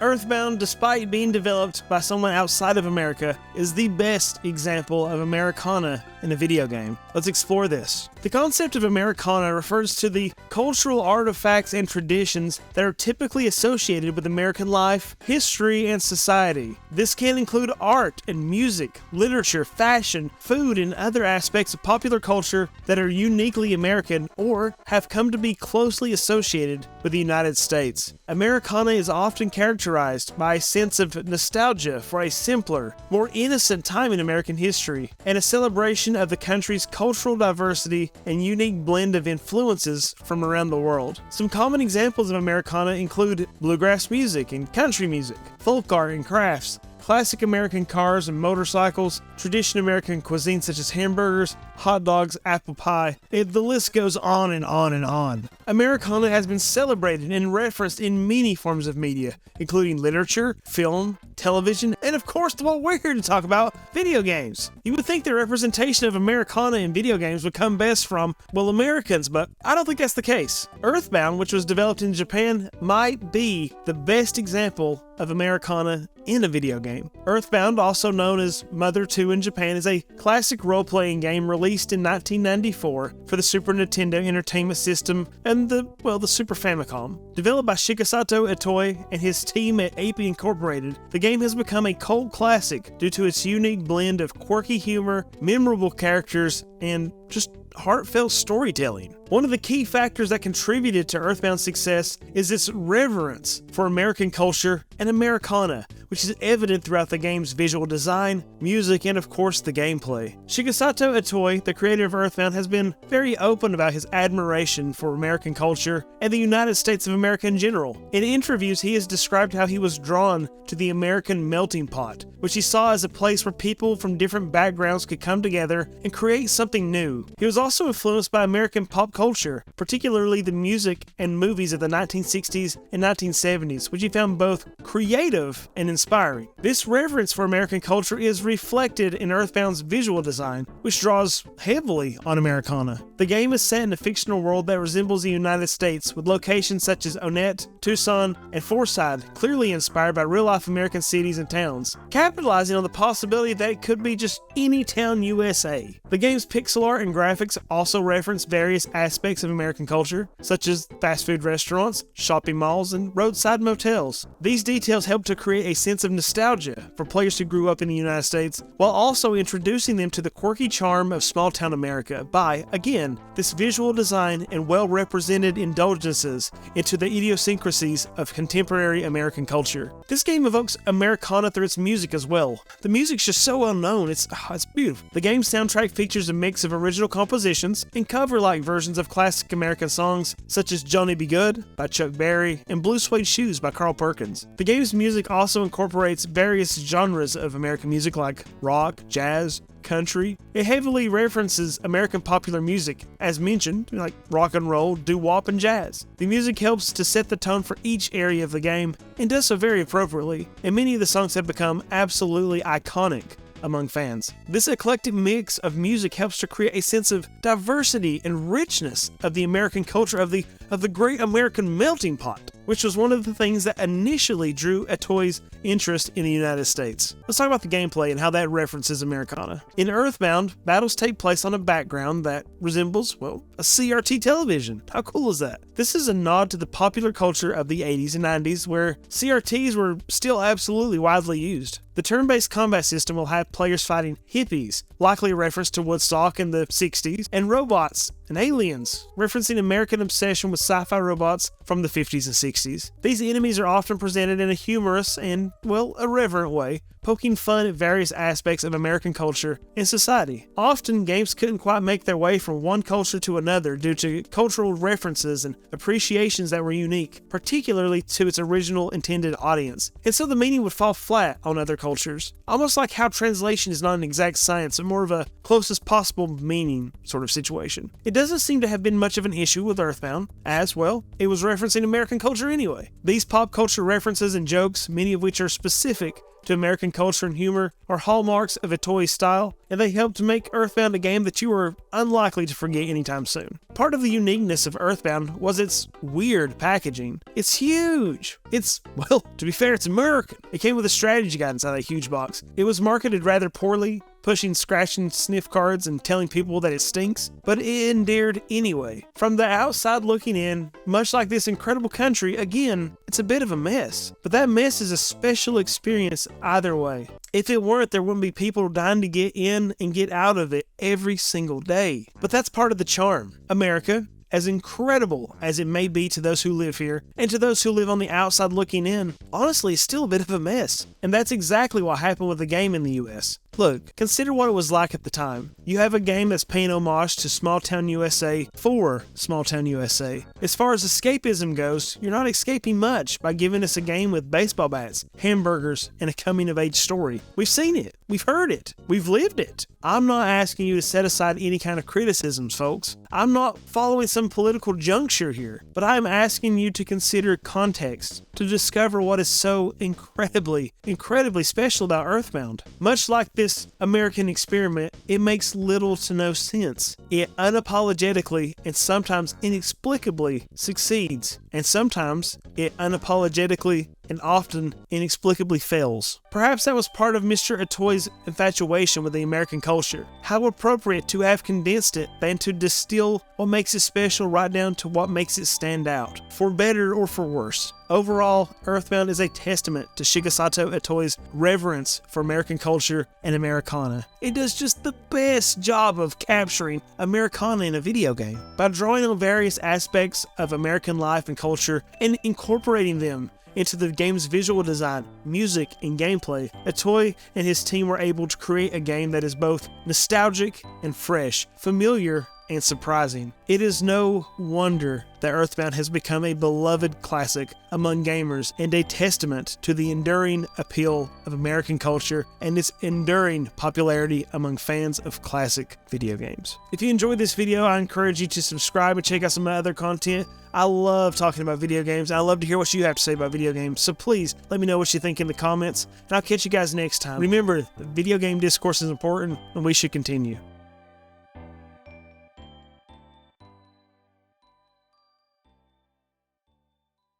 Earthbound, despite being developed by someone outside of America, is the best example of Americana in a video game. Let's explore this. The concept of Americana refers to the cultural artifacts and traditions that are typically associated with American life, history, and society. This can include art and music, literature, fashion, food, and other aspects of popular culture that are uniquely American or have come to be closely associated with the United States. Americana is often characterized by a sense of nostalgia for a simpler, more innocent time in American history, and a celebration of the country's cultural diversity and unique blend of influences from around the world. Some common examples of Americana include bluegrass music and country music, folk art and crafts, classic American cars and motorcycles, traditional American cuisine such as hamburgers, hot dogs, apple pie. The list goes on and on and on. Americana has been celebrated and referenced in many forms of media, including literature, film, television, and of course what we're here to talk about, video games. You would think the representation of Americana in video games would come best from, well, Americans, but I don't think that's the case. Earthbound, which was developed in Japan, might be the best example of Americana in a video game. Earthbound, also known as Mother 2 in Japan, is a classic role-playing game released in 1994 for the Super Nintendo Entertainment System and the Super Famicom. Developed by Shigesato Itoi and his team at Ape Incorporated, the game has become a cult classic due to its unique blend of quirky humor, memorable characters, and just heartfelt storytelling. One of the key factors that contributed to Earthbound's success is its reverence for American culture and Americana, which is evident throughout the game's visual design, music, and of course the gameplay. Shigesato Itoi, the creator of Earthbound, has been very open about his admiration for American culture and the United States of America in general. In interviews, he has described how he was drawn to the American melting pot, which he saw as a place where people from different backgrounds could come together and create something new. He was also influenced by American pop culture, particularly the music and movies of the 1960s and 1970s, which he found both creative and inspiring. This reverence for American culture is reflected in Earthbound's visual design, which draws heavily on Americana. The game is set in a fictional world that resembles the United States, with locations such as Onett, Tucson, and Forsyth clearly inspired by real-life American cities and towns, capitalizing on the possibility that it could be just any town USA. The game's pixel art and graphics also reference various aspects of American culture, such as fast food restaurants, shopping malls, and roadside motels. These details help to create a sense of nostalgia for players who grew up in the United States, while also introducing them to the quirky charm of small-town America by, again, this visual design and well-represented indulgences into the idiosyncrasies of contemporary American culture. This game evokes Americana through its music as well. The music's just so well known, it's beautiful. The game's soundtrack features a mix of original compositions and cover-like versions of classic American songs such as Johnny B. Good by Chuck Berry and Blue Suede Shoes by Carl Perkins. The game's music also incorporates various genres of American music like rock, jazz, country. It heavily references American popular music, as mentioned, like rock and roll, doo-wop, and jazz. The music helps to set the tone for each area of the game, and does so very appropriately, and many of the songs have become absolutely iconic among fans. This eclectic mix of music helps to create a sense of diversity and richness of the American culture, of the great American melting pot, which was one of the things that initially drew Itoi's interest in the United States. Let's talk about the gameplay and how that references Americana. In Earthbound, battles take place on a background that resembles, well, a CRT television. How cool is that? This is a nod to the popular culture of the 80s and 90s, where CRTs were still absolutely widely used. The turn-based combat system will have players fighting hippies, likely a reference to Woodstock in the 60s, and robots and aliens, referencing American obsession with sci-fi robots from the 50s and 60s. These enemies are often presented in a humorous and, well, irreverent way, poking fun at various aspects of American culture and society. Often, games couldn't quite make their way from one culture to another due to cultural references and appreciations that were unique, particularly to its original intended audience, and so the meaning would fall flat on other cultures. Almost like how translation is not an exact science, but more of a closest possible meaning sort of situation. It doesn't seem to have been much of an issue with Earthbound, as, well, it was referencing American culture anyway. These pop culture references and jokes, many of which are specific to American culture and humor, are hallmarks of Itoi's style, and they helped to make Earthbound a game that you are unlikely to forget anytime soon. Part of the uniqueness of Earthbound was its weird packaging. It's huge! Well, to be fair, it's American. It came with a strategy guide inside that huge box. It was marketed rather poorly, pushing scratch and sniff cards and telling people that it stinks, but it endeared anyway. From the outside looking in, much like this incredible country, again, it's a bit of a mess. But that mess is a special experience either way. If it weren't, there wouldn't be people dying to get in and get out of it every single day. But that's part of the charm. America, as incredible as it may be to those who live here, and to those who live on the outside looking in, honestly, it's still a bit of a mess. And that's exactly what happened with the game in the US. Look, consider what it was like at the time. You have a game that's paying homage to small town USA for small town USA. As far as escapism goes, you're not escaping much by giving us a game with baseball bats, hamburgers, and a coming-of-age story. We've seen it. We've heard it. We've lived it. I'm not asking you to set aside any kind of criticisms, folks. I'm not following some political juncture here, but I'm asking you to consider context, to discover what is so incredibly special about Earthbound. Much like this American experiment, it makes little to no sense. It unapologetically and sometimes inexplicably succeeds, and sometimes it unapologetically and often inexplicably fails. Perhaps that was part of Mr. Itoi's infatuation with the American culture. How appropriate to have condensed it than to distill what makes it special right down to what makes it stand out, for better or for worse. Overall, Earthbound is a testament to Shigesato Itoi's reverence for American culture and Americana. It does just the best job of capturing Americana in a video game by drawing on various aspects of American life and culture and incorporating them into the game's visual design, music, and gameplay. Itoi and his team were able to create a game that is both nostalgic and fresh, familiar and surprising. It is no wonder that Earthbound has become a beloved classic among gamers and a testament to the enduring appeal of American culture and its enduring popularity among fans of classic video games. If you enjoyed this video, I encourage you to subscribe and check out some of my other content. I love talking about video games. I love to hear what you have to say about video games, so please let me know what you think in the comments, and I'll catch you guys next time. Remember, the video game discourse is important, and we should continue.